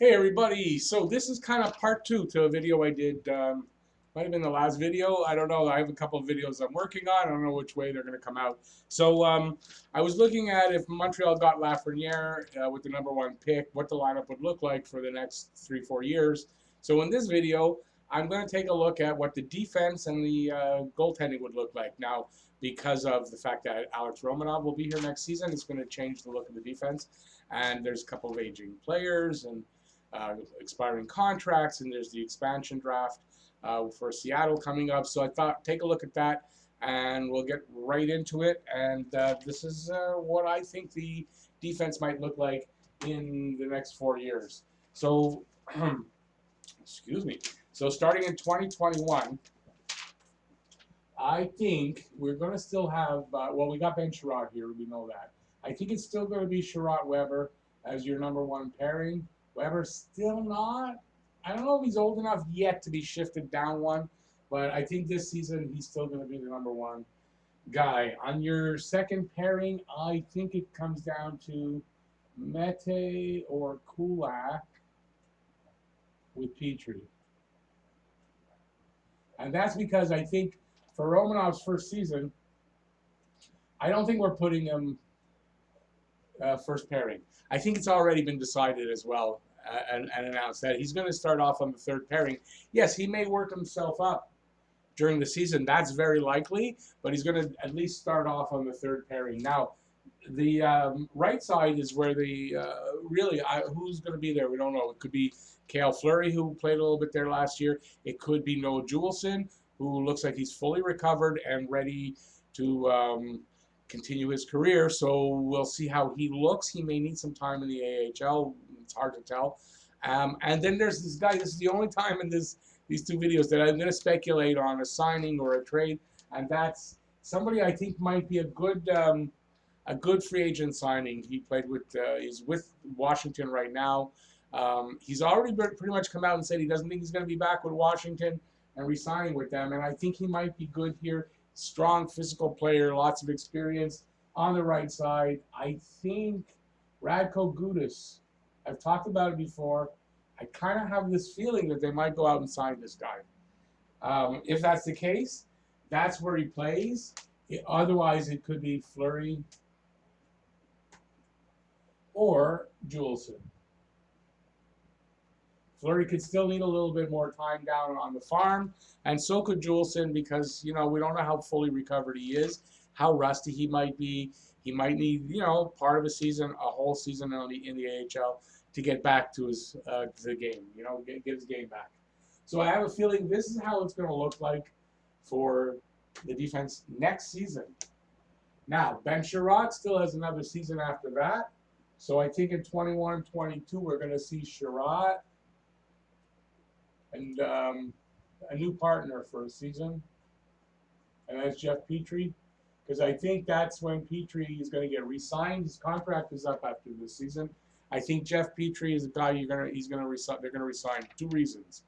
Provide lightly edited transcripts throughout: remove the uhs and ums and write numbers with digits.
Hey everybody, so this is kind of part two to a video I did, might have been the last video, I don't know, I have a couple of videos I'm working on, I don't know which way they're going to come out. So I was looking at if Montreal got Lafreniere with the #1 pick, what the lineup would look like for the next 3-4 years. So in this video, I'm going to take a look at what the defense and the goaltending would look like. Now, because of the fact that Alex Romanov will be here next season, it's going to change the look of the defense. And there's a couple of aging players and expiring contracts, and there's the expansion draft for Seattle coming up. So I thought take a look at that, and we'll get right into it. And this is what I think the defense might look like in the next 4 years. So, excuse me. So starting in 2021, I think we're going to still have, well, we got Ben Sherratt here, we know that. I think it's still going to be Sherratt Weber as your #1 pairing. Weber's still not, I don't know if he's old enough yet to be shifted down one, but I think this season he's still going to be the #1 guy. On your second pairing, I think it comes down to Mete or Kulak with Petrie. And that's because I think for Romanov's first season, I don't think we're putting him first pairing. I think it's already been decided as well and announced that he's going to start off on the third pairing. Yes, he may work himself up during the season. That's very likely, but he's going to at least start off on the third pairing. Now, the right side is where the who's going to be there? We don't know. It could be Cale Fleury, who played a little bit there last year. It could be Noah Juleson, who looks like he's fully recovered and ready to continue his career. So we'll see how he looks. He may need some time in the AHL. It's hard to tell. And then there's this guy. This is the only time in these two videos that I'm going to speculate on a signing or a trade, and that's somebody I think might be a good free agent signing. He played with, he's with Washington right now. He's already pretty much come out and said he doesn't think he's going to be back with Washington and re-signing with them, and I think he might be good here. Strong physical player, lots of experience on the right side. I think Radko Gudas, I've talked about it before. I kind of have this feeling that they might go out and sign this guy. If that's the case, that's where he plays. Otherwise, it could be Fleury or Juleson. Fleury could still need a little bit more time down on the farm, and so could Juleson because, we don't know how fully recovered he is, how rusty he might be. He might need, part of a season, a whole season in the AHL to get back to his the game, get his game back. So I have a feeling this is how it's going to look like for the defense next season. Now, Ben Sherratt still has another season after that. So I think in 21-22, we're going to see Sherratt and a new partner for a season, and that's Geoff Petrie, because I think that's when Petrie is going to get re-signed. His contract is up after this season. I think Geoff Petrie is a guy they're going to re-sign. 2 reasons.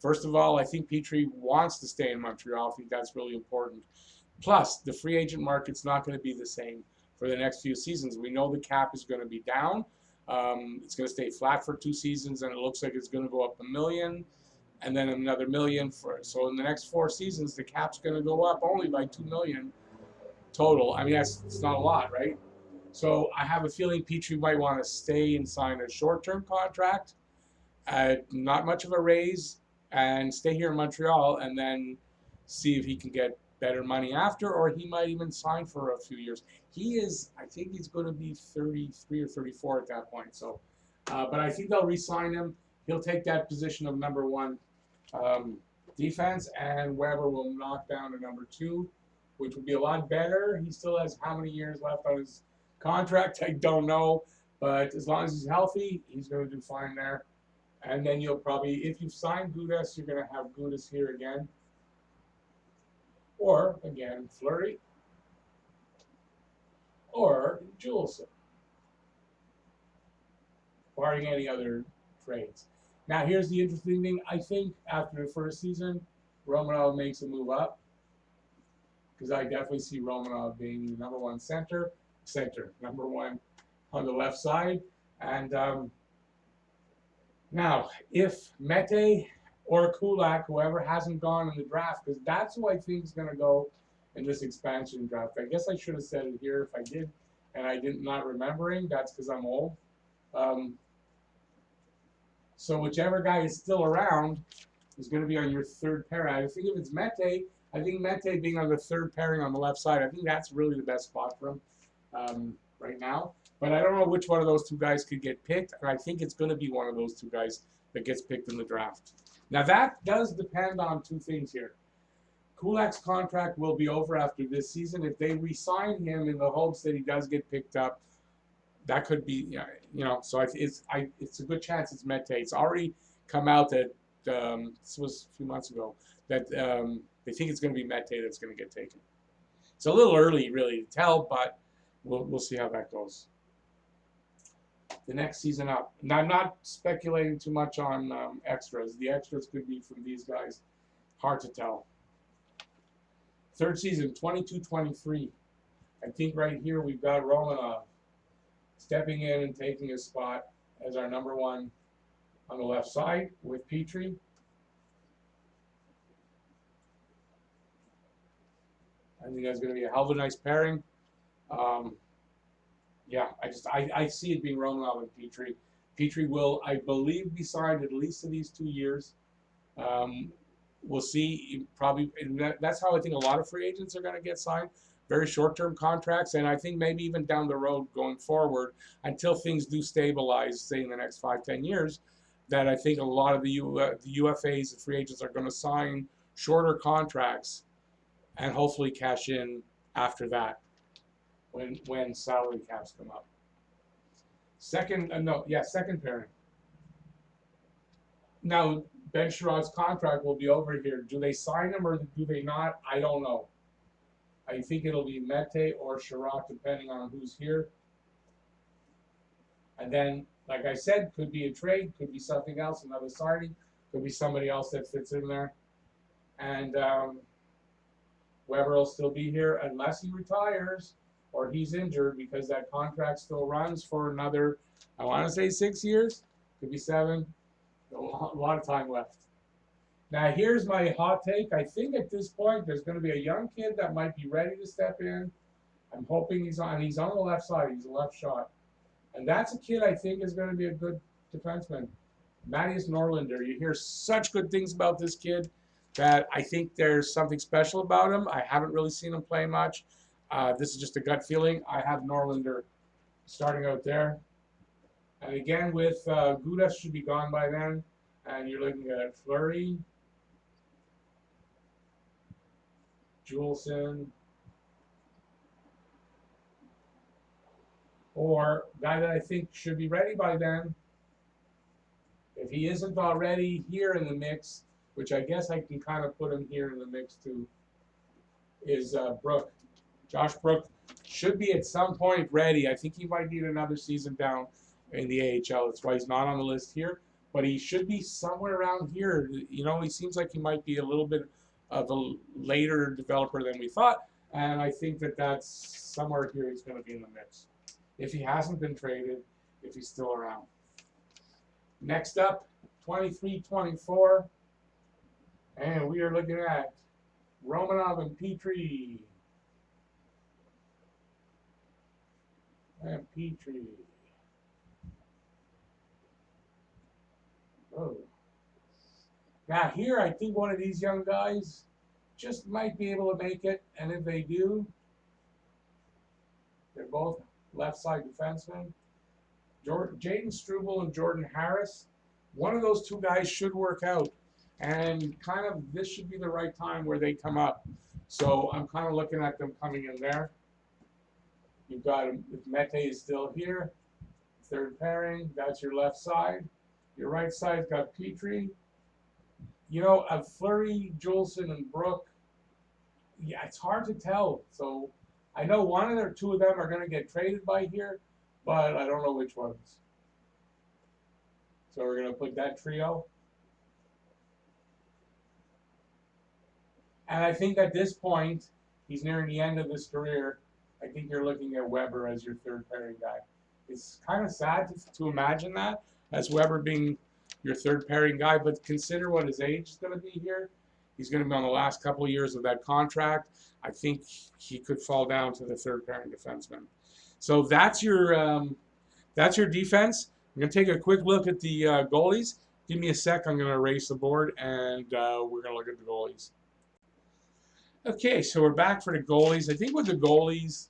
First of all, I think Petrie wants to stay in Montreal. I think that's really important. Plus, the free agent market's not going to be the same for the next few seasons. We know the cap is going to be down. It's going to stay flat for 2 seasons, and it looks like it's going to go up $1 million. And then another $1 million so in the next 4 seasons, the cap's going to go up only by $2 million total. I mean, it's not a lot, right? So I have a feeling Petrie might want to stay and sign a short-term contract, not much of a raise, and stay here in Montreal, and then see if he can get better money after, or he might even sign for a few years. I think he's going to be 33 or 34 at that point. So, but I think they'll re-sign him. He'll take that position of #1 defense, and Weber will knock down to #2, which would be a lot better. He still has how many years left on his contract? I don't know, but as long as he's healthy, he's going to do fine there. And then you'll probably, if you sign Gudas, you're going to have Gudas here again, or again Fleury, or Juleson, barring any other trades. Now, here's the interesting thing. I think after the first season, Romanov makes a move up, because I definitely see Romanov being the #1 center, #1 on the left side. And Now, if Mete or Kulak, whoever hasn't gone in the draft, because that's who I think is going to go in this expansion draft. I guess I should have said it here if I did, and I did not remembering. That's because I'm old. Um, so whichever guy is still around is going to be on your third pairing. I think if it's Mete, I think Mete being on the third pairing on the left side, I think that's really the best spot for him right now. But I don't know which one of those two guys could get picked, and I think it's going to be one of those two guys that gets picked in the draft. Now that does depend on two things here. Kulak's contract will be over after this season. If they re-sign him in the hopes that he does get picked up, that could be, so it's a good chance it's Mete. It's already come out that this was a few months ago that they think it's going to be Mete that's going to get taken. It's a little early, really, to tell, but we'll see how that goes. The next season up. Now, I'm not speculating too much on extras. The extras could be from these guys. Hard to tell. Third season, 22-23. I think right here we've got Romanov stepping in and taking his spot as our number one on the left side with Petrie. I think that's going to be a hell of a nice pairing. Yeah, I see it being Romanov and Petrie. Petrie will, I believe, be signed at least to these 2 years. We'll see. Probably that's how I think a lot of free agents are going to get signed. Very short-term contracts, and I think maybe even down the road going forward, until things do stabilize, say in the next 5-10 years, that I think a lot of the UFAs, the free agents, are going to sign shorter contracts and hopefully cash in after that when salary caps come up. Second pairing. Now, Ben Sherrod's contract will be over here. Do they sign him or do they not? I don't know. I think it'll be Mete or Sherrod, depending on who's here. And then, like I said, could be a trade, could be something else, another signing, could be somebody else that fits in there. And Weber will still be here unless he retires or he's injured, because that contract still runs for another, I want to say 6 years, could be 7. A lot of time left. Now, here's my hot take. I think at this point there's going to be a young kid that might be ready to step in. I'm hoping he's on the left side. He's a left shot. And that's a kid I think is going to be a good defenseman. Matthias Norlinder. You hear such good things about this kid that I think there's something special about him. I haven't really seen him play much. This is just a gut feeling. I have Norlinder starting out there. And again, with Gudas should be gone by then. And you're looking at Fleury, Juleson, or guy that I think should be ready by then. If he isn't already here in the mix, which I guess I can kind of put him here in the mix too, is Brooke. Josh Brooke should be at some point ready. I think he might need another season down in the AHL. That's why he's not on the list here. But he should be somewhere around here. You know, he seems like he might be a little bit of a later developer than we thought. And I think that that's somewhere here he's going to be in the mix. If he hasn't been traded, if he's still around. Next up, 23-24. And we are looking at Romanov and Petrie. And Petrie. Oh. Now here, I think one of these young guys just might be able to make it. And if they do, they're both left side defensemen. Jaden Struble and Jordan Harris. One of those two guys should work out. And kind of this should be the right time where they come up. So I'm kind of looking at them coming in there. You've got, if Mete is still here, third pairing, that's your left side. Your right side's got Petrie. You know, Fleury, Juleson, and Brooke, yeah, it's hard to tell. So I know one or two of them are going to get traded by here, but I don't know which ones. So we're going to put that trio. And I think at this point, he's nearing the end of his career. I think you're looking at Weber as your third pairing guy. It's kind of sad to imagine that, as Weber being your third pairing guy, but consider what his age is going to be here. He's going to be on the last couple of years of that contract. I think he could fall down to the third pairing defenseman. So that's your defense. I'm going to take a quick look at the goalies. Give me a sec. I'm going to erase the board, and we're going to look at the goalies. Okay, so we're back for the goalies. I think with the goalies,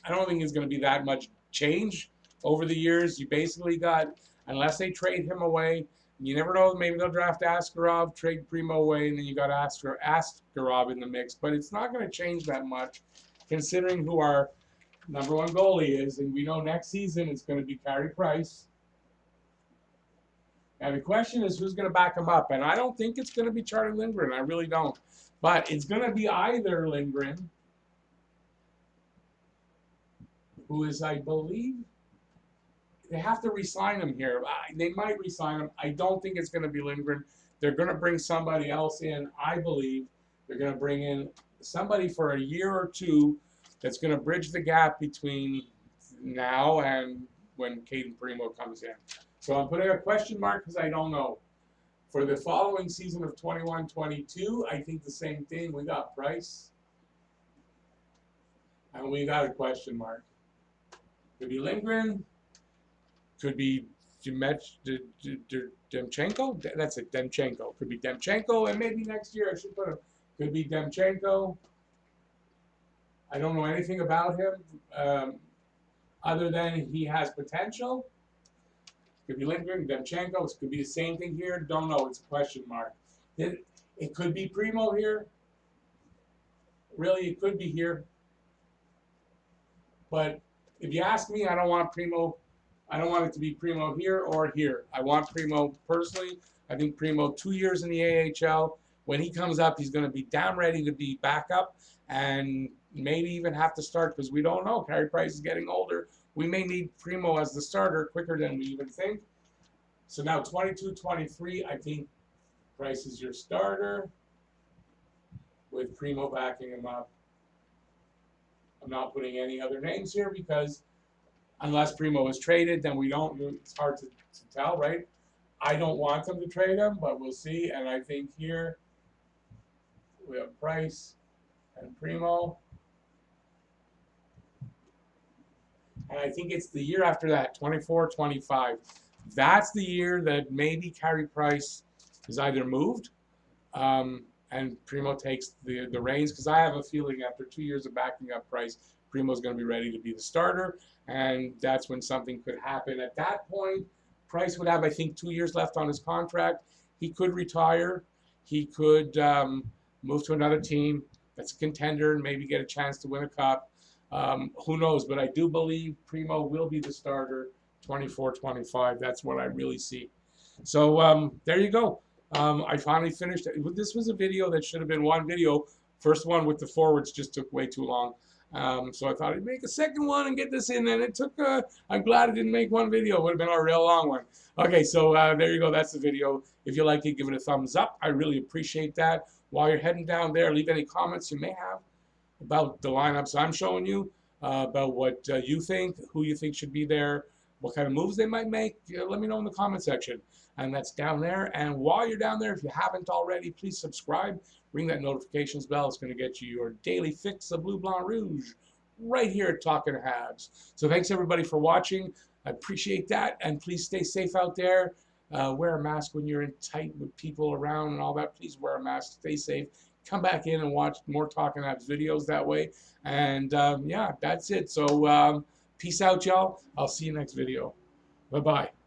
I don't think it's going to be that much change over the years. You basically got, unless they trade him away, you never know, maybe they'll draft Askarov, trade Primo away, and then you got Askarov in the mix. But it's not going to change that much, considering who our number one goalie is. And we know next season it's going to be Carey Price. Now the question is, who's going to back him up? And I don't think it's going to be Charlie Lindgren. I really don't. But it's going to be either Lindgren, who is, I believe, they have to re-sign him here. They might re-sign him. I don't think it's going to be Lindgren. They're going to bring somebody else in, I believe. They're going to bring in somebody for a year or two that's going to bridge the gap between now and when Caden Primo comes in. So I'm putting a question mark because I don't know. For the following season of 21-22, I think the same thing. We got Price, and we got a question mark. Could be Lindgren. Could be Demchenko. That's it, Demchenko. Could be Demchenko, and maybe next year I should put him. Could be Demchenko. I don't know anything about him other than he has potential. Could be Lindgren, Demchenko. It could be the same thing here. Don't know. It's a question mark. It could be Primo here. Really, it could be here. But if you ask me, I don't want Primo. I don't want it to be Primo here or here. I want Primo personally. I think Primo 2 years in the AHL. When he comes up, he's going to be damn ready to be backup and maybe even have to start because we don't know. Carey Price is getting older. We may need Primo as the starter quicker than we even think. So now 22-23, I think Price is your starter with Primo backing him up. I'm not putting any other names here because unless Primo is traded, then we don't. It's hard to tell, right? I don't want them to trade him, but we'll see. And I think here we have Price and Primo. And I think it's the year after that, 24-25. That's the year that maybe Carey Price is either moved and Primo takes the reins. Because I have a feeling after 2 years of backing up Price, Primo's going to be ready to be the starter. And that's when something could happen. At that point, Price would have, I think, 2 years left on his contract. He could retire. He could move to another team that's a contender and maybe get a chance to win a cup. Who knows? But I do believe Primo will be the starter 24-25. That's what I really see. So there you go. I finally finished. This was a video that should have been one video. First one with the forwards just took way too long. So I thought I'd make a second one and get this in, and it took, I'm glad I didn't make one video. It would have been a real long one. Okay, so there you go. That's the video. If you like it, give it a thumbs up. I really appreciate that. While you're heading down there, leave any comments you may have about the lineups I'm showing you, about what you think, who you think should be there, what kind of moves they might make. Let me know in the comment section. And that's down there. And while you're down there, if you haven't already, please subscribe. Ring that notifications bell. It's going to get you your daily fix of Blue Blanc Rouge right here at Talking Habs. So thanks everybody for watching. I appreciate that. And please stay safe out there. Wear a mask when you're in tight with people around and all that. Please wear a mask. Stay safe. Come back in and watch more Talking Habs videos that way. And yeah, that's it. So peace out, y'all. I'll see you next video. Bye-bye.